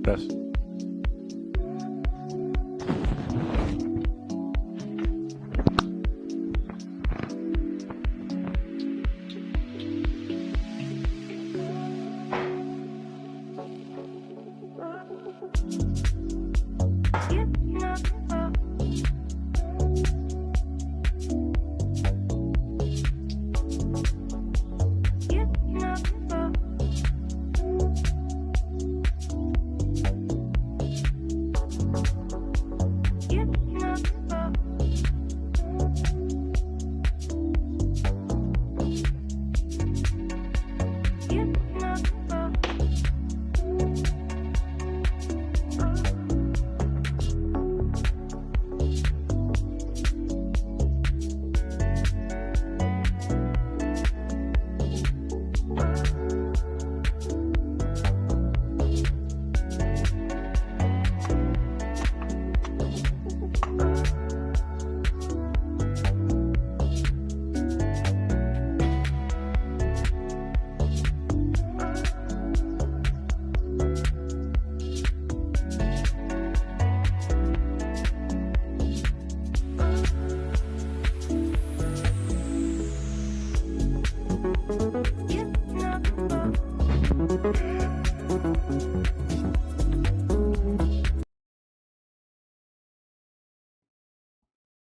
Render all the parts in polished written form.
Test.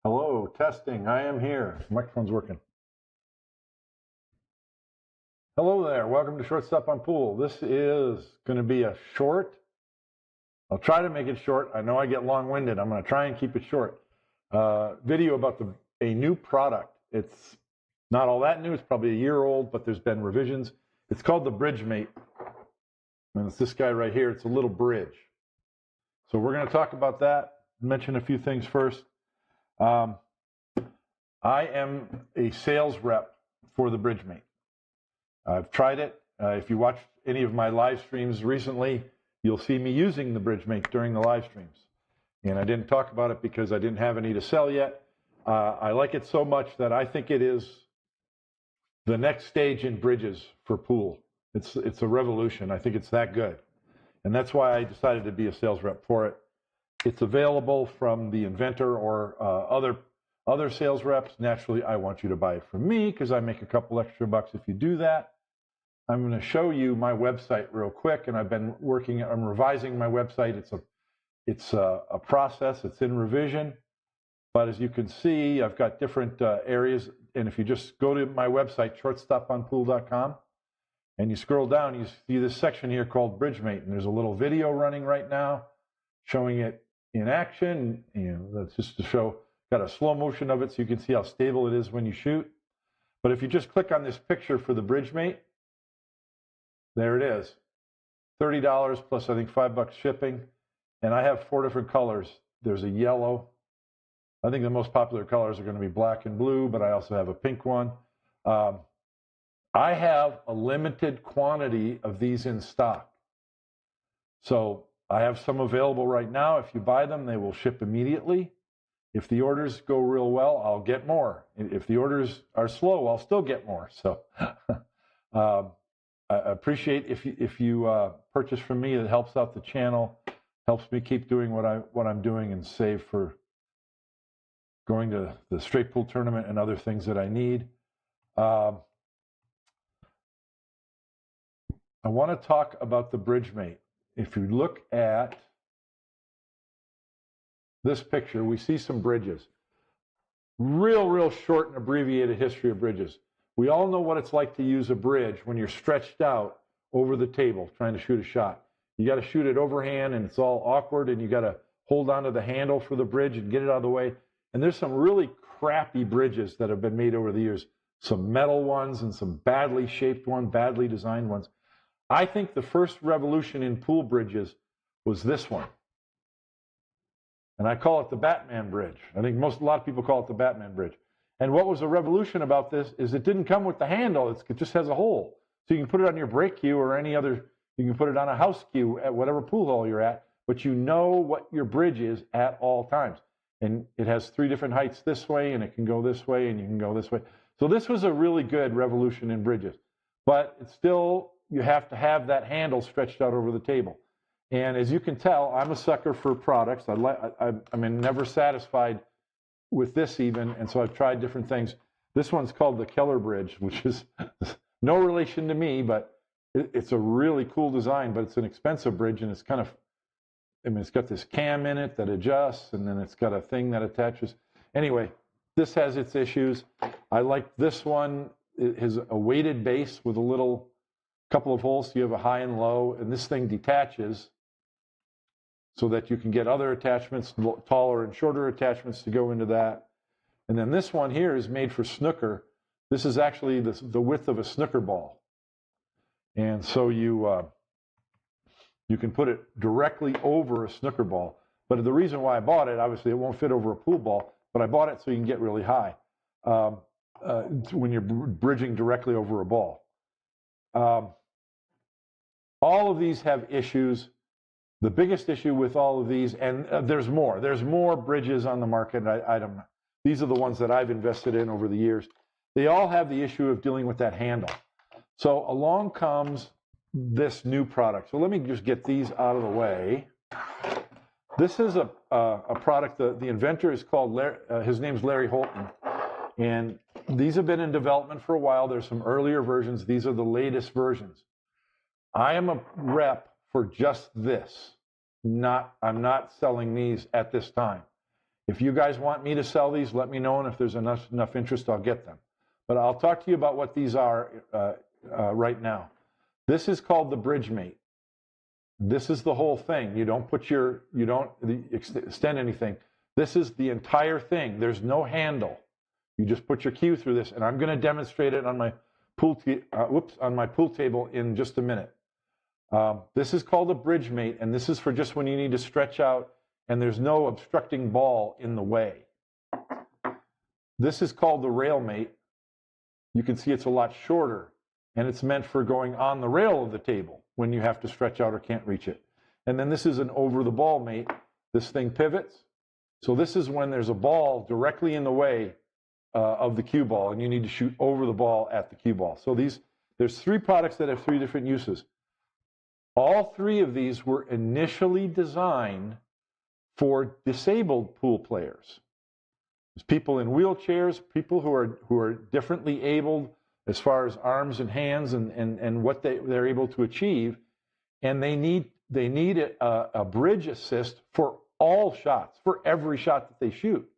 Hello, testing. I am here. Microphone's working. Hello there. Welcome to Shortstop on Pool. This is going to be a short. I'll try to make it short. I know I get long-winded. I'm going to try and keep it short. Video about a new product. It's not all that new. It's probably a year old, but there's been revisions. It's called the BridgeMate. And it's this guy right here. It's a little bridge. So we're going to talk about that, mention a few things first. I am a sales rep for the BridgeMate. I've tried it. If you watch any of my live streams recently, you'll see me using the BridgeMate during the live streams. And I didn't talk about it because I didn't have any to sell yet. I like it so much that I think it is the next stage in bridges for pool. It's a revolution. I think it's that good. And that's why I decided to be a sales rep for it. It's available from the inventor or other sales reps. Naturally, I want you to buy it from me because I make a couple extra bucks if you do that. I'm going to show you my website real quick, and I'm revising my website. It's a process. It's in revision. But as you can see, I've got different areas. And if you just go to my website, shortstoponpool.com, and you scroll down, you see this section here called BridgeMate. And there's a little video running right now showing it in action. That's just to show, got a slow motion of it so you can see how stable it is when you shoot. But if you just click on this picture for the BridgeMate, there it is. $30 plus I think $5 shipping. And I have 4 different colors. There's a yellow. I think the most popular colors are going to be black and blue, but I also have a pink one. I have a limited quantity of these in stock. So I have some available right now. If you buy them, they will ship immediately. If the orders go real well, I'll get more. If the orders are slow, I'll still get more. So I appreciate if you purchase from me. It helps out the channel, helps me keep doing what I'm doing and save for going to the straight pool tournament and other things that I need. I want to talk about the BridgeMate. If you look at this picture, we see some bridges. Real short and abbreviated history of bridges. We all know what it's like to use a bridge when you're stretched out over the table trying to shoot a shot. You got to shoot it overhand and it's all awkward and you got to hold onto the handle for the bridge and get it out of the way. And there's some really crappy bridges that have been made over the years. Some metal ones and some badly shaped ones, badly designed ones. I think the first revolution in pool bridges was this one. And I call it the Batman Bridge. I think a lot of people call it the Batman Bridge. And what was a revolution about this is it didn't come with the handle. It just has a hole. So you can put it on your brake cue or any other, you can put it on a house cue at whatever pool hall you're at, but you know what your bridge is at all times. And it has 3 different heights this way, and it can go this way, and you can go this way. So this was a really good revolution in bridges. But it's still, you have to have that handle stretched out over the table. And as you can tell, I'm a sucker for products. I'm never satisfied with this even, and so I've tried different things. This one's called the Keller Bridge, which is no relation to me, but it's a really cool design, but it's an expensive bridge, and it's kind of, it's got this cam in it that adjusts, and then it's got a thing that attaches. Anyway, this has its issues. I like this one. It has a weighted base with a couple of holes, so you have a high and low, and this thing detaches so that you can get other attachments, taller and shorter attachments to go into that. And then this one here is made for snooker. This is actually the width of a snooker ball. And so you can put it directly over a snooker ball. But the reason why I bought it, obviously it won't fit over a pool ball, but I bought it so you can get really high when you're bridging directly over a ball. All of these have issues. The biggest issue with all of these, and there's more bridges on the market. These are the ones that I've invested in over the years. They all have the issue of dealing with that handle. So along comes this new product. So let me just get these out of the way. This is a product, the inventor is called, his name's Larry Holton. And these have been in development for a while. There's some earlier versions. These are the latest versions. I am a rep for just this. I'm not selling these at this time. If you guys want me to sell these, let me know, and if there's enough interest, I'll get them. But I'll talk to you about what these are right now. This is called the Bridge Mate. This is the whole thing. You don't extend anything. This is the entire thing. There's no handle. You just put your cue through this, and I'm going to demonstrate it on my pool table in just a minute. This is called a Bridge Mate, and this is for just when you need to stretch out and there's no obstructing ball in the way. This is called the Rail Mate. You can see it's a lot shorter, and it's meant for going on the rail of the table when you have to stretch out or can't reach it. And then this is an over-the-ball mate. This thing pivots. So this is when there's a ball directly in the way of the cue ball, and you need to shoot over the ball at the cue ball. So there's 3 products that have 3 different uses. All 3 of these were initially designed for disabled pool players. There's people in wheelchairs, people who are differently abled as far as arms and hands and what they're able to achieve, and they need a bridge assist for all shots, for every shot that they shoot.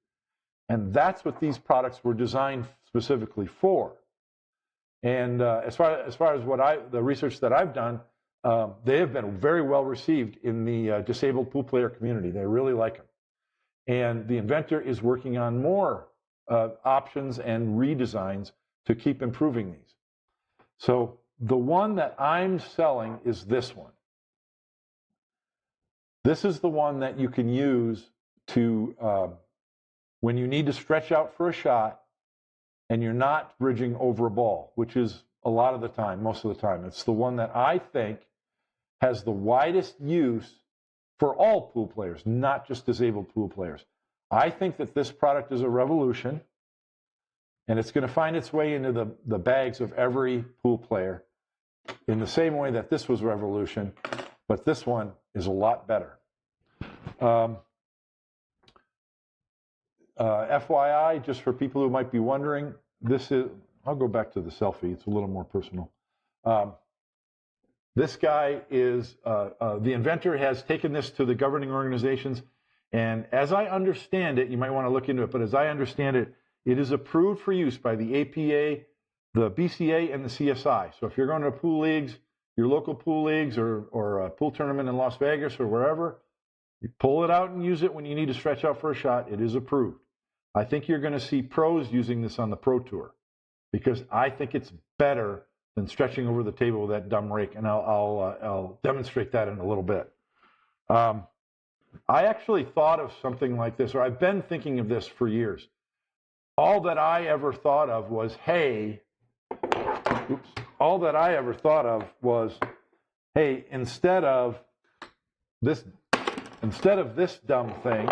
And that's what these products were designed specifically for. And as far as the research that I've done, they have been very well received in the disabled pool player community. They really like them. And the inventor is working on more options and redesigns to keep improving these. So the one that I'm selling is this one. This is the one that you can use to, when you need to stretch out for a shot and you're not bridging over a ball, which is a lot of the time, most of the time. It's the one that I think has the widest use for all pool players, not just disabled pool players. I think that this product is a revolution, and it's going to find its way into the bags of every pool player in the same way that this was a revolution, but this one is a lot better. FYI, just for people who might be wondering, this is, I'll go back to the selfie, it's a little more personal. This guy is, the inventor has taken this to the governing organizations, and as I understand it, you might want to look into it, but as I understand it, it is approved for use by the APA, the BCA, and the CSI. So if you're going to pool leagues, your local pool leagues, or a pool tournament in Las Vegas or wherever, You pull it out and use it when you need to stretch out for a shot. It is approved. I think you're going to see pros using this on the Pro Tour because I think it's better than stretching over the table with that dumb rake, and I'll demonstrate that in a little bit. I actually thought of something like this, or I've been thinking of this for years. All that I ever thought of was, hey, instead of this dumb thing,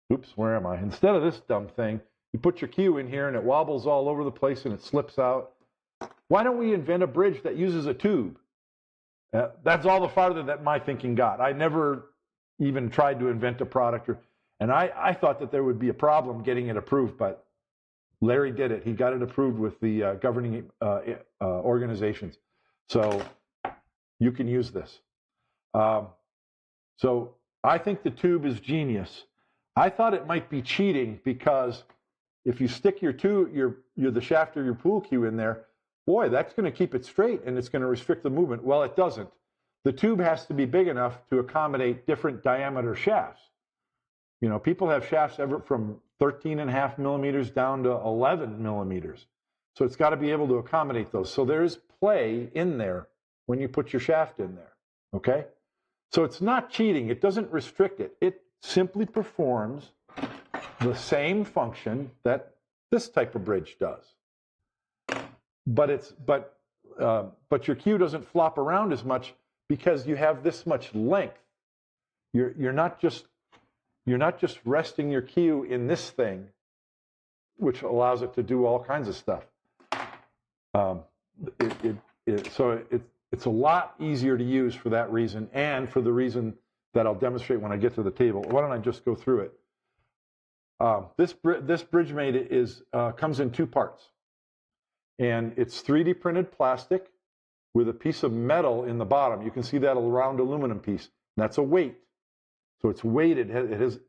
instead of this dumb thing, you put your cue in here and it wobbles all over the place and it slips out. Why don't we invent a bridge that uses a tube? That's all the farther that my thinking got. I never even tried to invent a product, and I thought that there would be a problem getting it approved, but Larry did it. He got it approved with the governing organizations. So you can use this. So I think the tube is genius. I thought it might be cheating because if you stick the shaft of your pool cue in there, boy, that's going to keep it straight and it's going to restrict the movement. Well, it doesn't. The tube has to be big enough to accommodate different diameter shafts. You know, people have shafts from 13.5 millimeters down to 11 millimeters. So it's got to be able to accommodate those. So there's play in there when you put your shaft in there, okay? So it's not cheating. It doesn't restrict it. It simply performs the same function that this type of bridge does. But your cue doesn't flop around as much because you have this much length. You're not just resting your cue in this thing, which allows it to do all kinds of stuff. So it's a lot easier to use for that reason, and for the reason that I'll demonstrate when I get to the table. Why don't I just go through it? This BridgeMate comes in two parts, and it's 3D printed plastic with a piece of metal in the bottom. You can see that round aluminum piece. That's a weight. So it's weighted.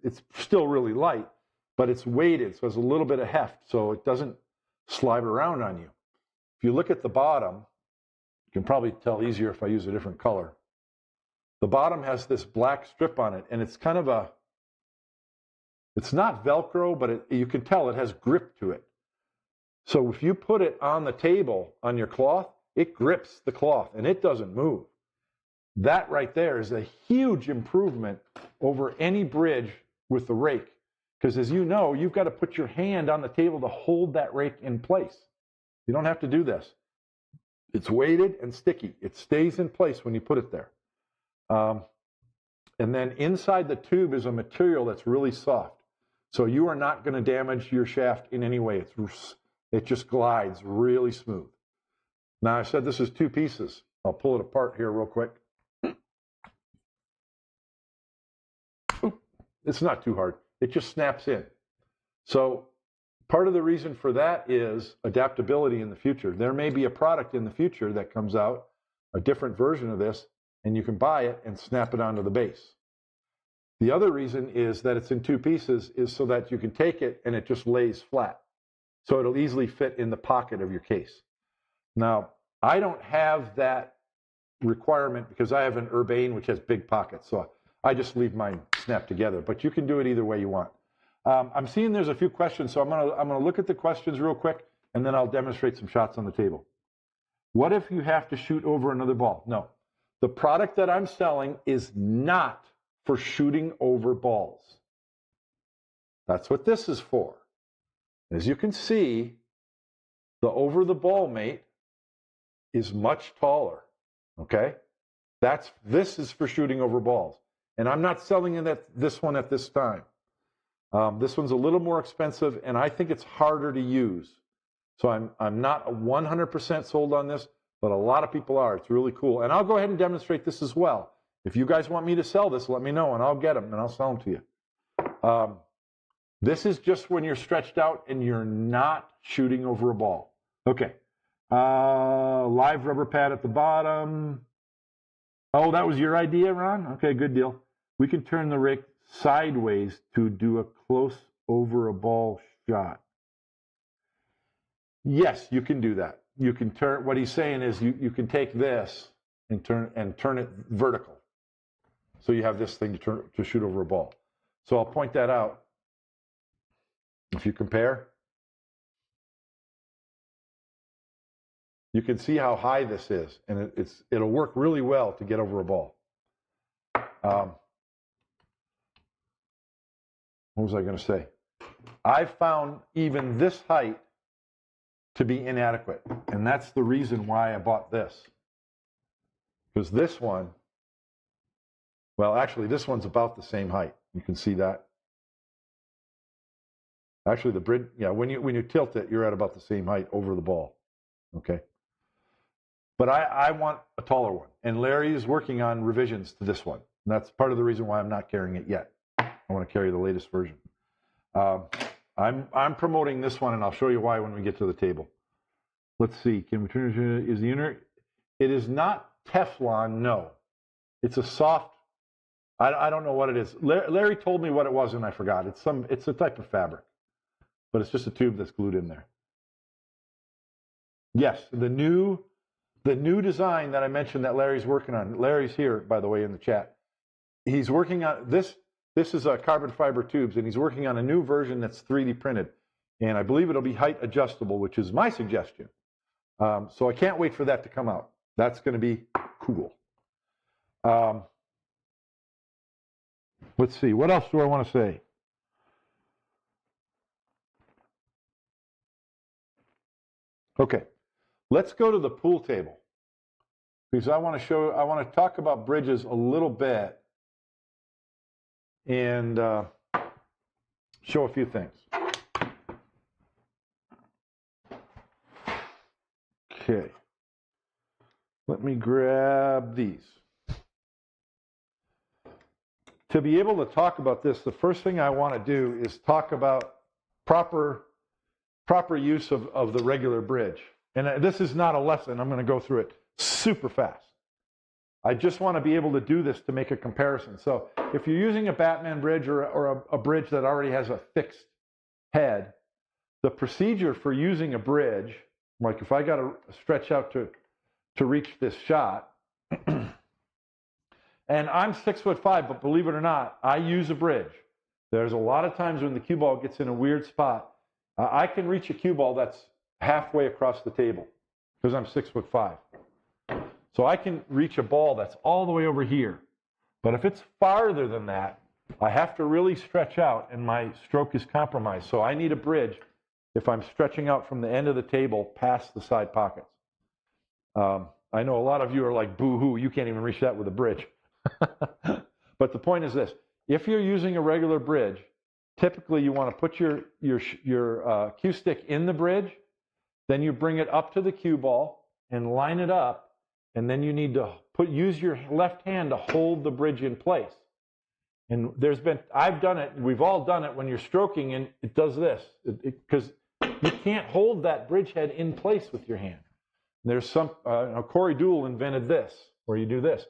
It's still really light, but it's weighted, so it has a little bit of heft, so it doesn't slide around on you. If you look at the bottom, you can probably tell easier if I use a different color. The bottom has this black strip on it, and it's kind of it's not Velcro, but you can tell it has grip to it. So if you put it on the table, on your cloth, it grips the cloth, and it doesn't move. That right there is a huge improvement over any bridge with the rake. Because as you know, you've got to put your hand on the table to hold that rake in place. You don't have to do this. It's weighted and sticky. It stays in place when you put it there. And then inside the tube is a material that's really soft. So you are not going to damage your shaft in any way. It just glides really smooth. Now, I said this is two pieces. I'll pull it apart here real quick. It's not too hard. It just snaps in. So part of the reason for that is adaptability in the future. There may be a product in the future that comes out, a different version of this, and you can buy it and snap it onto the base. The other reason is that it's in two pieces is so that you can take it and it just lays flat. So it'll easily fit in the pocket of your case. Now, I don't have that requirement because I have an Urbane which has big pockets. So I just leave mine snapped together, but you can do it either way you want. I'm seeing there's a few questions, so I'm gonna look at the questions real quick, and then I'll demonstrate some shots on the table. What if you have to shoot over another ball? No, the product that I'm selling is not for shooting over balls. That's what this is for. As you can see, the over the ball mate is much taller. Okay, this is for shooting over balls. And I'm not selling this one at this time. This one's a little more expensive, and I think it's harder to use. So I'm not 100% sold on this, but a lot of people are. It's really cool. And I'll go ahead and demonstrate this as well. If you guys want me to sell this, let me know, and I'll get them, and I'll sell them to you. This is just when you're stretched out and you're not shooting over a ball. Okay. Live rubber pad at the bottom. Oh, that was your idea, Ron? Okay, good deal. We can turn the rake sideways to do a close over a ball shot. Yes, you can do that. You can turn, what he's saying is you can take this and turn it vertical. So you have this thing to shoot over a ball. So I'll point that out. If you compare, you can see how high this is, and it'll work really well to get over a ball. What was I going to say? I found even this height to be inadequate, and that's the reason why I bought this. Because this one, well, actually, this one's about the same height. You can see that. Actually, the bridge, yeah, when you tilt it, you're at about the same height over the ball. Okay. But I want a taller one, and Larry is working on revisions to this one. And that's part of the reason why I'm not carrying it yet. I want to carry the latest version. I'm promoting this one, and I'll show you why when we get to the table. Let's see. Can we turn it? Is the inner? It is not Teflon. No, it's a soft. I don't know what it is. Larry told me what it was, and I forgot. It's a type of fabric, but it's just a tube that's glued in there. Yes, the new design that I mentioned that Larry's working on. Larry's here, by the way, in the chat. He's working on this. This is a carbon fiber tubes, and he's working on a new version that's 3D printed. And I believe it'll be height adjustable, which is my suggestion. So I can't wait for that to come out. That's going to be cool. Let's see. What else do I want to say? Okay. Let's go to the pool table, because I want to talk about bridges a little bit and show a few things. Okay. Let me grab these. To be able to talk about this, the first thing I want to do is talk about proper use of the regular bridge. And this is not a lesson. I'm going to go through it super fast. I just want to be able to do this to make a comparison. So if you're using a Batman bridge or a bridge that already has a fixed head, the procedure for using a bridge, like if I got to stretch out to reach this shot, and I'm 6'5", but believe it or not, I use a bridge. There's a lot of times when the cue ball gets in a weird spot, I can reach a cue ball that's halfway across the table because I'm 6'5". So I can reach a ball that's all the way over here. But if it's farther than that, I have to really stretch out and my stroke is compromised. So I need a bridge if I'm stretching out from the end of the table past the side pockets. I know a lot of you are like, boo-hoo, you can't even reach that with a bridge. But the point is this. If you're using a regular bridge, typically you want to put your cue stick in the bridge, then you bring it up to the cue ball and line it up, and then you need to use your left hand to hold the bridge in place. And I've done it, we've all done it when you're stroking and it does this, because you can't hold that bridge head in place with your hand. There's Corey Dool invented this, where you do this.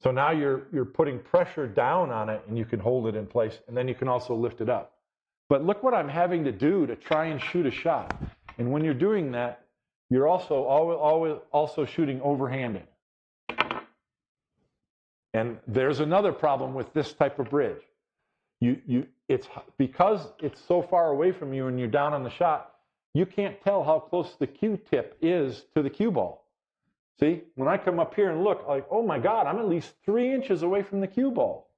So now you're putting pressure down on it and you can hold it in place, and then you can also lift it up. But look what I'm having to do to try and shoot a shot. And when you're doing that, you're also shooting overhanded. And there's another problem with this type of bridge. It's because it's so far away from you and you're down on the shot, you can't tell how close the cue tip is to the cue ball. See, when I come up here and look, like, oh my God, I'm at least 3 inches away from the cue ball.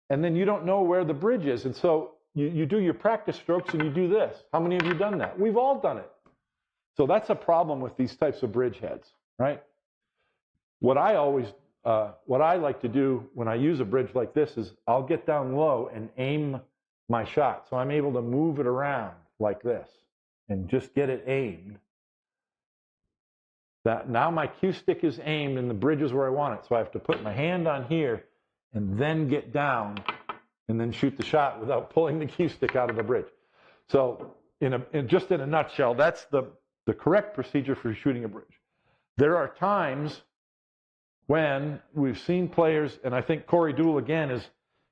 And then you don't know where the bridge is. And so you do your practice strokes and you do this. How many of you done that? We've all done it. So that's a problem with these types of bridge heads, right? What I like to do when I use a bridge like this is I'll get down low and aim my shot. So I'm able to move it around like this and just get it aimed. That now my cue stick is aimed and the bridge is where I want it. So I have to put my hand on here and then get down and then shoot the shot without pulling the cue stick out of the bridge. So just in a nutshell, that's the correct procedure for shooting a bridge. There are times when we've seen players, and I think Corey Dool again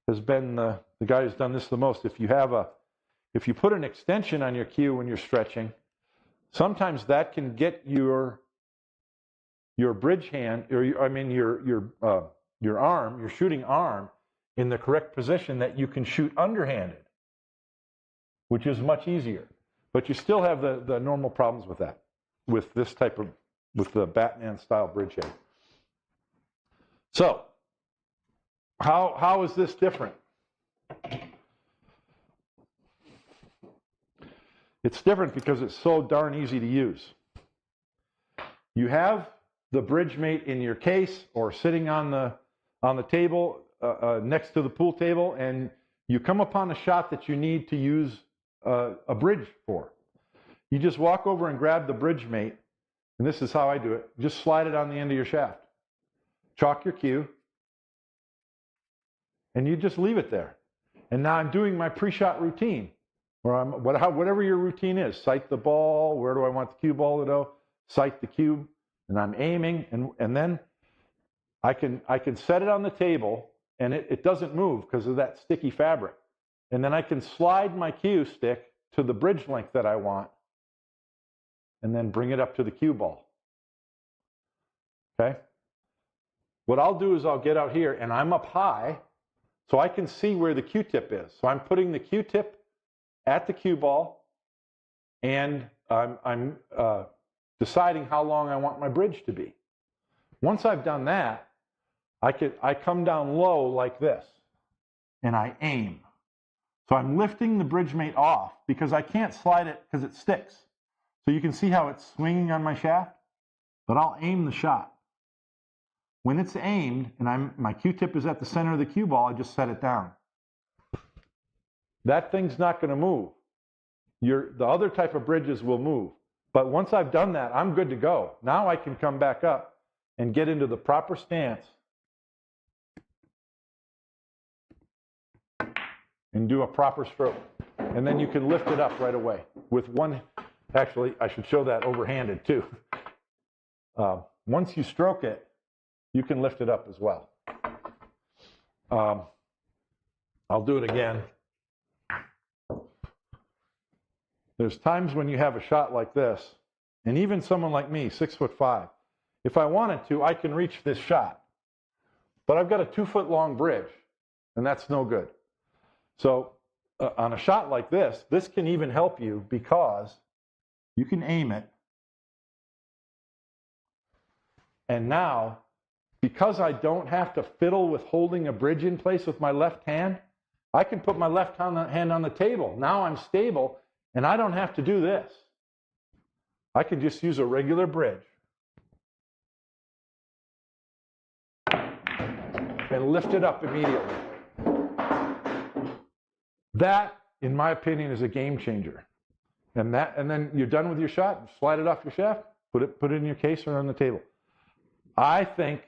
has been the guy who's done this the most. If you put an extension on your cue when you're stretching, sometimes that can get your bridge hand, or your your shooting arm, in the correct position that you can shoot underhanded, which is much easier. But you still have the normal problems with that, with this type of, with the Batman style bridge head. So, how is this different? It's different because it's so darn easy to use. You have the bridge mate in your case or sitting on the table next to the pool table, and you come upon a shot that you need to use a bridge for. You just walk over and grab the bridge mate, and this is how I do it. Just slide it on the end of your shaft. Chalk your cue, and you just leave it there. And now I'm doing my pre-shot routine, or whatever your routine is. Sight the ball, where do I want the cue ball to go? Sight the cue, and I'm aiming, and then I can set it on the table, and it doesn't move because of that sticky fabric. And then I can slide my cue stick to the bridge length that I want, and then bring it up to the cue ball. Okay? What I'll do is I'll get out here, and I'm up high, so I can see where the Q-tip is. So I'm putting the Q-tip at the cue ball, and I'm deciding how long I want my bridge to be. Once I've done that, I come down low like this, and I aim. So I'm lifting the bridge mate off because I can't slide it because it sticks. So you can see how it's swinging on my shaft, but I'll aim the shot. When it's aimed and my Q-tip is at the center of the cue ball, I just set it down. That thing's not going to move. The other type of bridges will move. But once I've done that, I'm good to go. Now I can come back up and get into the proper stance and do a proper stroke. And then you can lift it up right away with one. Actually, I should show that overhanded too. Once you stroke it, you can lift it up as well. I'll do it again. There's times when you have a shot like this, and even someone like me, 6'5", if I wanted to, I can reach this shot. But I've got a 2-foot long bridge, and that's no good. So on a shot like this can even help you because you can aim it. And now, because I don't have to fiddle with holding a bridge in place with my left hand, I can put my left hand on the table. Now I'm stable, and I don't have to do this. I can just use a regular bridge and lift it up immediately. That, in my opinion, is a game changer. And then you're done with your shot, slide it off your shaft, put it in your case or on the table. I think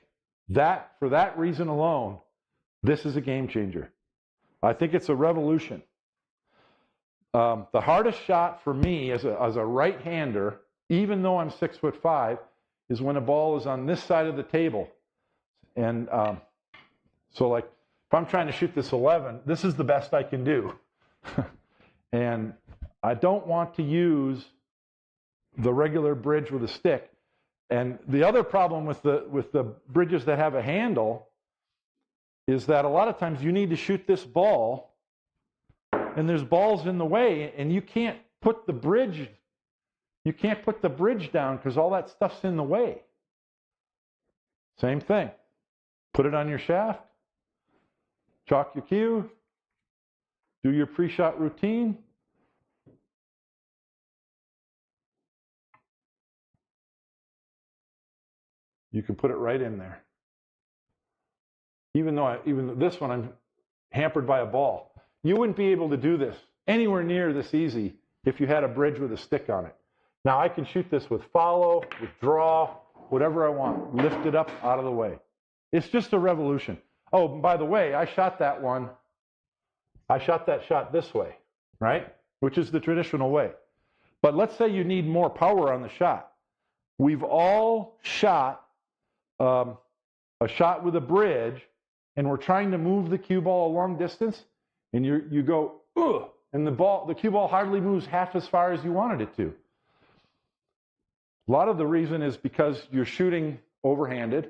that, for that reason alone, this is a game changer. I think it's a revolution. The hardest shot for me as a right-hander, even though I'm 6'5", is when a ball is on this side of the table. And so like, if I'm trying to shoot this 11, this is the best I can do. And I don't want to use the regular bridge with a stick. And the other problem with the bridges that have a handle is that a lot of times you need to shoot this ball, and there's balls in the way, and you can't put the bridge down because all that stuff's in the way. Same thing. Put it on your shaft, chalk your cue, do your pre-shot routine. You can put it right in there. Even this one, I'm hampered by a ball. You wouldn't be able to do this anywhere near this easy if you had a bridge with a stick on it. Now I can shoot this with follow, with draw, whatever I want. Lift it up out of the way. It's just a revolution. Oh, by the way, I shot that shot this way, right? Which is the traditional way. But let's say you need more power on the shot. We've all shot a shot with a bridge, and we're trying to move the cue ball a long distance, and you go, ugh, and the cue ball hardly moves half as far as you wanted it to. A lot of the reason is because you're shooting overhanded,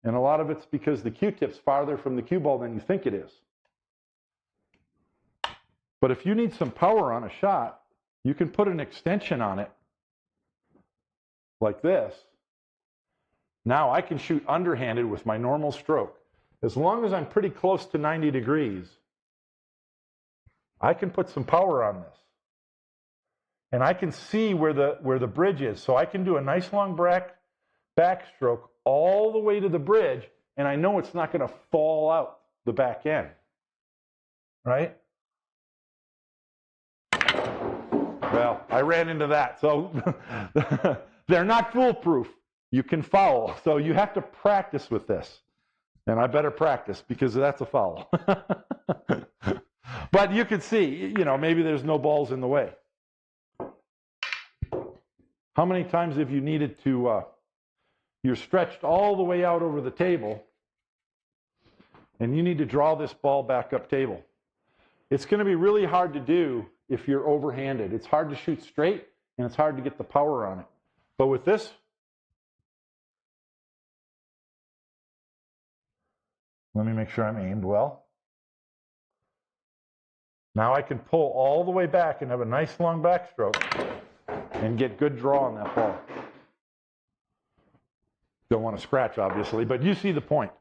And a lot of it's because the Q-tip's farther from the cue ball than you think it is. But if you need some power on a shot, you can put an extension on it like this. Now I can shoot underhanded with my normal stroke. As long as I'm pretty close to 90 degrees, I can put some power on this. And I can see where the bridge is. So I can do a nice long backstroke all the way to the bridge, and I know it's not going to fall out the back end. Right? Well, I ran into that. So they're not foolproof. You can foul. So you have to practice with this. And I better practice because that's a foul. But you can see, maybe there's no balls in the way. How many times have you needed to, you're stretched all the way out over the table, and you need to draw this ball back up table? It's going to be really hard to do if you're overhanded. It's hard to shoot straight, and it's hard to get the power on it. But with this, let me make sure I'm aimed well. Now I can pull all the way back and have a nice long backstroke and get good draw on that ball. Don't want to scratch, obviously, but you see the point.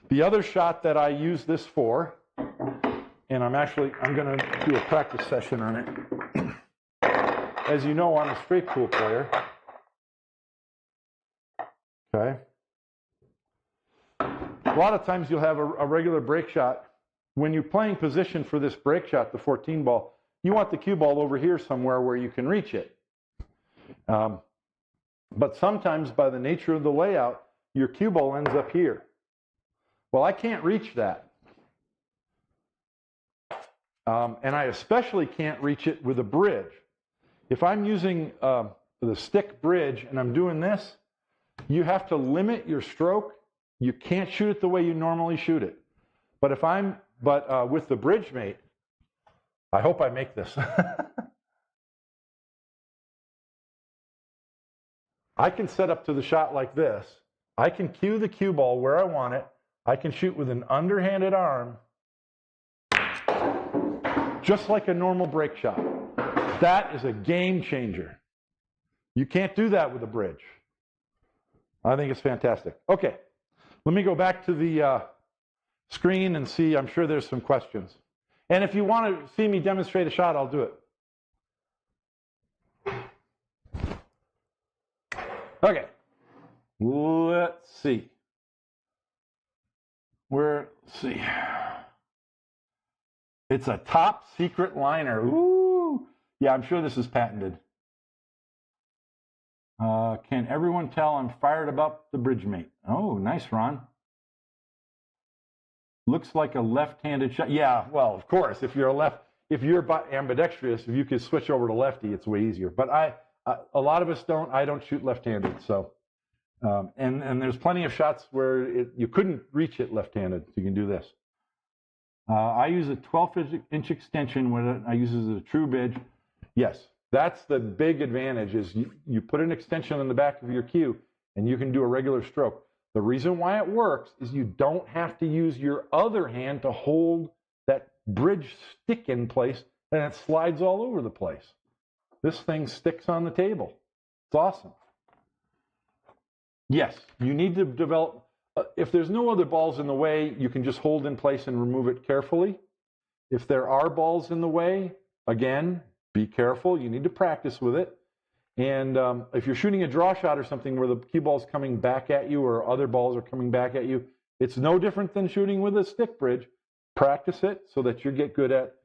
The other shot that I use this for, and I'm going to do a practice session on it. As you know, I'm a straight pool player. Okay. A lot of times you'll have a regular break shot. When you're playing position for this break shot, the 14 ball, you want the cue ball over here somewhere where you can reach it. But sometimes by the nature of the layout, your cue ball ends up here. Well, I can't reach that. And I especially can't reach it with a bridge. If I'm using the stick bridge and I'm doing this, you have to limit your stroke. You can't shoot it the way you normally shoot it. But with the bridge mate, I hope I make this. I can set up to the shot like this. I can cue the cue ball where I want it. I can shoot with an underhanded arm, just like a normal break shot. That is a game changer. You can't do that with a bridge. I think it's fantastic. Okay, let me go back to the screen and see. I'm sure there's some questions. And if you want to see me demonstrate a shot, I'll do it. Okay, let's see. Let's see. It's a top secret liner. Ooh. Yeah, I'm sure this is patented. Can everyone tell I'm fired about the bridge mate? Oh, nice, Ron. Looks like a left-handed shot. Yeah, well, of course, if you're ambidextrous, if you could switch over to lefty, it's way easier. But a lot of us don't. I don't shoot left-handed, so and there's plenty of shots where you couldn't reach it left-handed. So you can do this. I use a 12-inch extension when I use it as a true bridge. Yes, that's the big advantage. Is you put an extension on the back of your cue, and you can do a regular stroke. The reason why it works is you don't have to use your other hand to hold that bridge stick in place, and it slides all over the place. This thing sticks on the table. It's awesome. Yes, you need to develop. If there's no other balls in the way, you can just hold in place and remove it carefully. If there are balls in the way, again, be careful. You need to practice with it. And if you're shooting a draw shot or something where the cue ball's coming back at you or other balls are coming back at you, it's no different than shooting with a stick bridge. Practice it so that you get good at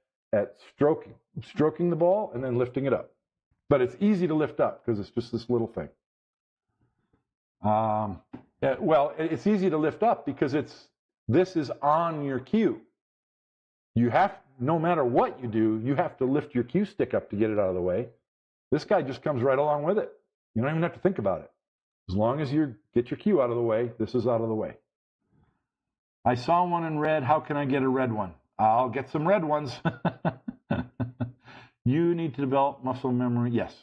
stroking the ball and then lifting it up. But it's easy to lift up because it's just this little thing. Well, it's easy to lift up because this is on your cue. You have, no matter what you do, you have to lift your cue stick up to get it out of the way. This guy just comes right along with it. You don't even have to think about it. As long as you get your cue out of the way, this is out of the way. I saw one in red. How can I get a red one? I'll get some red ones. You need to develop muscle memory. Yes,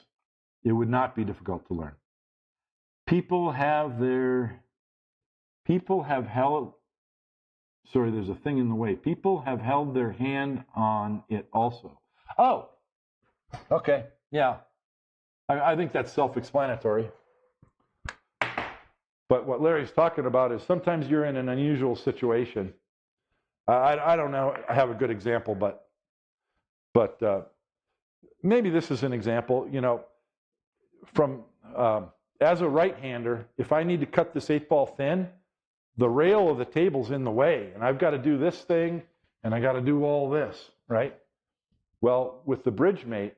it would not be difficult to learn. People have their People have held, sorry, there's a thing in the way. People have held their hand on it also. Oh, okay, yeah. I think that's self-explanatory. But what Larry's talking about is sometimes you're in an unusual situation. I don't know, I have a good example, but maybe this is an example, you know, from, as a right-hander, if I need to cut this 8-ball thin, the rail of the table's in the way, and I've got to do this thing, and I got to do all this, right? Well, with the bridge mate,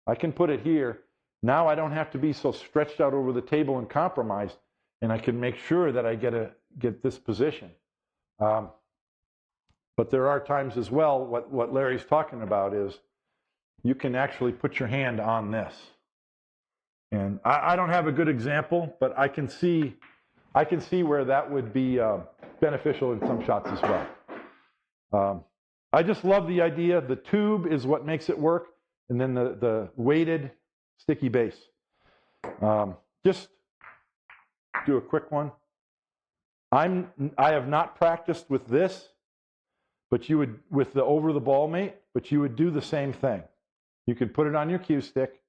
I can put it here. Now I don't have to be so stretched out over the table and compromised, and I can make sure that I get this position. But there are times as well, what Larry's talking about is you can actually put your hand on this. And I don't have a good example, but I can see where that would be beneficial in some shots as well. I just love the idea. The tube is what makes it work, and then the weighted sticky base. Just do a quick one. I have not practiced with this, but you would with the over the ball mate, but you would do the same thing. You could put it on your cue stick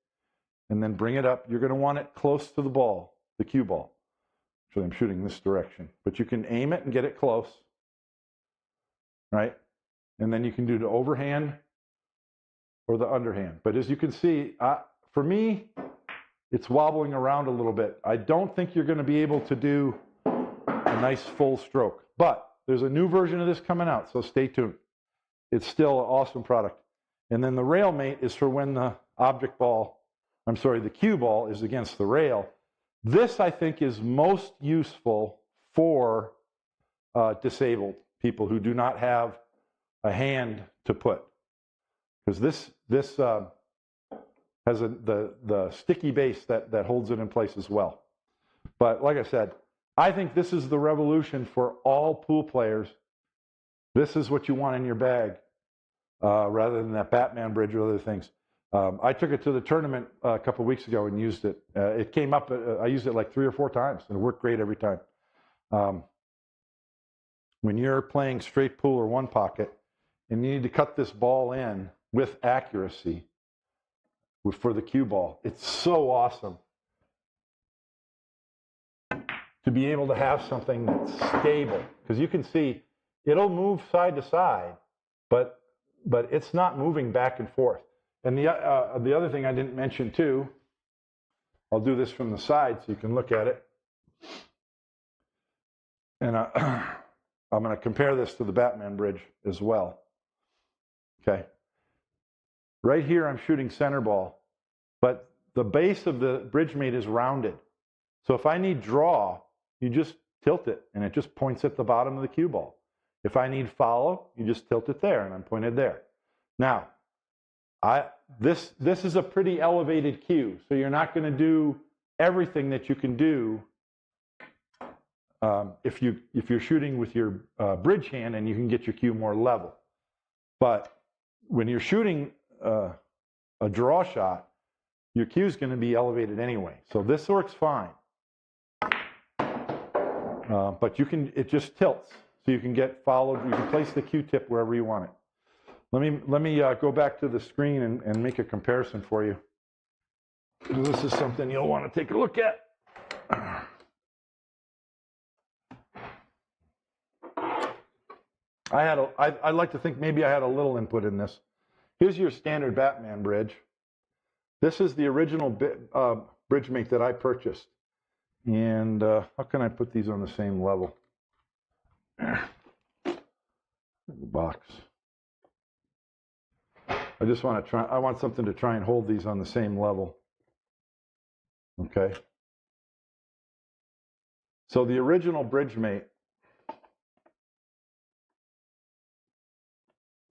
and then bring it up. You're going to want it close to the ball, the cue ball. Actually, I'm shooting this direction, but you can aim it and get it close, right? And then you can do the overhand or the underhand. But as you can see, for me, it's wobbling around a little bit. I don't think you're going to be able to do a nice full stroke, but there's a new version of this coming out, so stay tuned. It's still an awesome product. And then the rail mate is for when the the cue ball is against the rail. This, I think, is most useful for disabled people who do not have a hand to put. Because this has the sticky base that holds it in place as well. But like I said, I think this is the revolution for all pool players. This is what you want in your bag, rather than that Batman bridge or other things. I took it to the tournament a couple of weeks ago and used it. It came up, I used it like 3 or 4 times, and it worked great every time. When you're playing straight pool or one pocket, and you need to cut this ball in with accuracy for the cue ball, it's so awesome to be able to have something that's stable. Because you can see, it'll move side to side, but it's not moving back and forth. And the other thing I didn't mention too, I'll do this from the side so you can look at it. And I'm going to compare this to the Batman bridge as well. Okay. Right here I'm shooting center ball, but the base of the bridge mate is rounded. So if I need draw, you just tilt it, and it just points at the bottom of the cue ball. If I need follow, you just tilt it there, and I'm pointed there. Now, this is a pretty elevated cue, so you're not going to do everything that you can do if you're shooting with your bridge hand, and you can get your cue more level. But when you're shooting a draw shot, your cue is going to be elevated anyway. So this works fine. But it just tilts, so you can get followed. You can place the Q-tip wherever you want it. Let me go back to the screen and make a comparison for you. This is something you'll want to take a look at. I'd like to think maybe I had a little input in this. Here's your standard Batman bridge. This is the original bridge mate that I purchased. And how can I put these on the same level? The box. I just want to try. I want something to try and hold these on the same level. Okay. So the original bridge mate.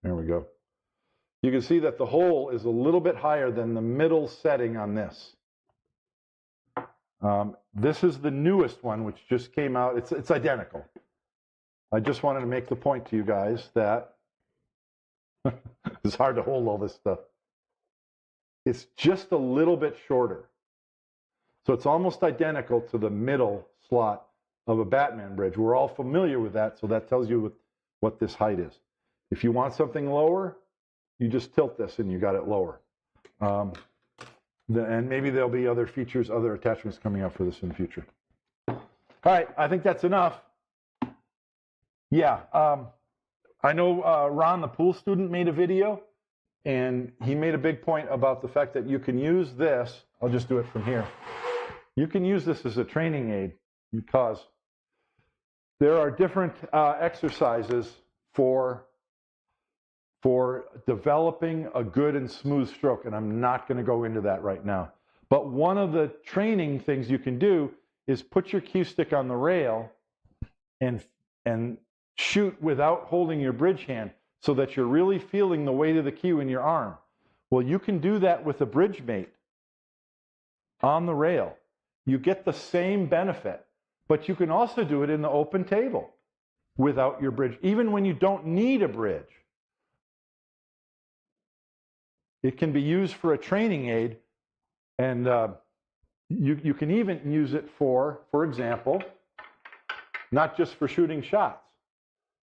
There we go. You can see that the hole is a little bit higher than the middle setting on this. This is the newest one, which just came out. It's identical. I just wanted to make the point to you guys that it's hard to hold all this stuff. It's just a little bit shorter. So it's almost identical to the middle slot of a Batman bridge. We're all familiar with that, so that tells you what this height is. If you want something lower, you just tilt this and you got it lower. And maybe there'll be other features, other attachments coming up for this in the future. All right, I think that's enough. Yeah, I know Ron, the pool student, made a video, and he made a big point about the fact that you can use this. I'll just do it from here. You can use this as a training aid because there are different exercises for developing a good and smooth stroke, and I'm not going to go into that right now. But one of the training things you can do is put your cue stick on the rail and shoot without holding your bridge hand so that you're really feeling the weight of the cue in your arm. Well, you can do that with a bridge mate on the rail. You get the same benefit, but you can also do it in the open table without your bridge, even when you don't need a bridge. It can be used for a training aid, and you can even use it for example, not just for shooting shots.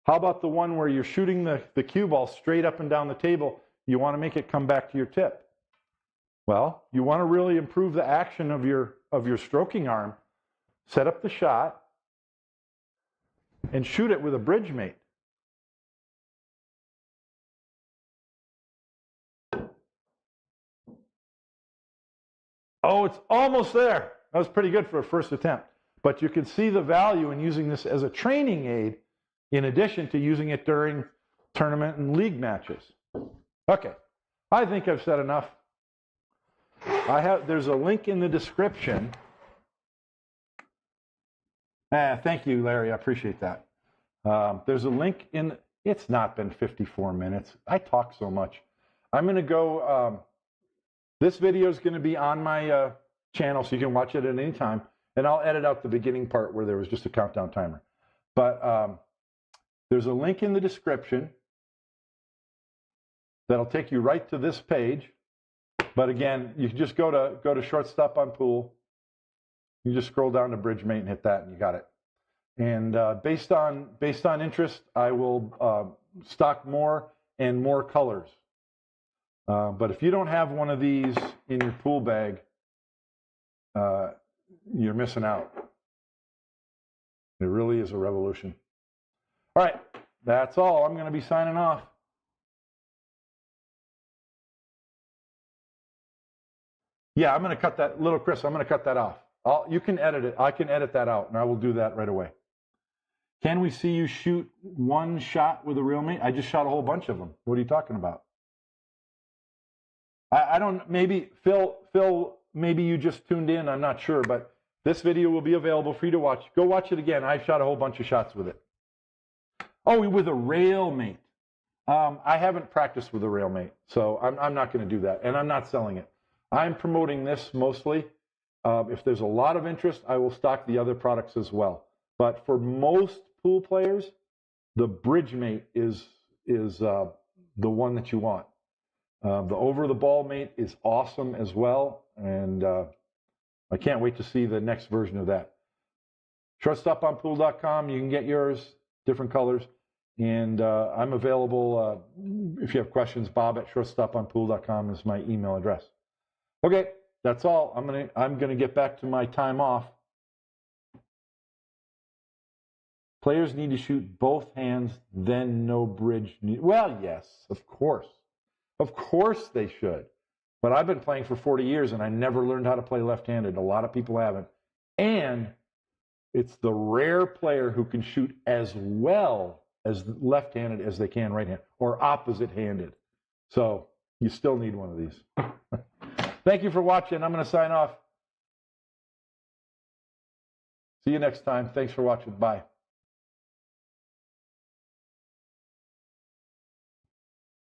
How about the one where you're shooting the cue ball straight up and down the table? You want to make it come back to your tip. Well, you want to really improve the action of your stroking arm. Set up the shot and shoot it with a bridge mate. Oh, it's almost there. That was pretty good for a first attempt. But you can see the value in using this as a training aid in addition to using it during tournament and league matches. Okay, I think I've said enough. There's a link in the description. Thank you, Larry. I appreciate that. There's a link in. It's not been 54 minutes. I talk so much. I'm going to go. This video is going to be on my channel, so you can watch it at any time. And I'll edit out the beginning part where there was just a countdown timer. But there's a link in the description that'll take you right to this page. But again, you can just go to Shortstop on Pool. You just scroll down to Bridge Mate and hit that, and you got it. And based on interest, I will stock more and more colors. But if you don't have one of these in your pool bag, you're missing out. It really is a revolution. All right, that's all. I'm going to be signing off. Yeah, I'm going to cut that, little Chris, I'm going to cut that off. You can edit it. I can edit that out, and I will do that right away. Can we see you shoot one shot with a real mate? I just shot a whole bunch of them. What are you talking about? I don't, maybe, Phil, maybe you just tuned in. I'm not sure, but this video will be available for you to watch. Go watch it again. I shot a whole bunch of shots with it. Oh, with a rail mate. I haven't practiced with a rail mate, so I'm not going to do that, and I'm not selling it. I'm promoting this mostly. If there's a lot of interest, I will stock the other products as well. But for most pool players, the bridge mate is the one that you want. The over-the-ball mate is awesome as well, and I can't wait to see the next version of that. Shortstoponpool.com, you can get yours, different colors, and I'm available if you have questions. Bob at shortstoponpool.com is my email address. Okay, that's all. I'm gonna get back to my time off. Players need to shoot both hands, then no bridge. Well, yes, of course. Of course they should. But I've been playing for 40 years and I never learned how to play left-handed. A lot of people haven't. And it's the rare player who can shoot as well as left-handed as they can right-handed or opposite-handed. So you still need one of these. Thank you for watching. I'm going to sign off. See you next time. Thanks for watching. Bye.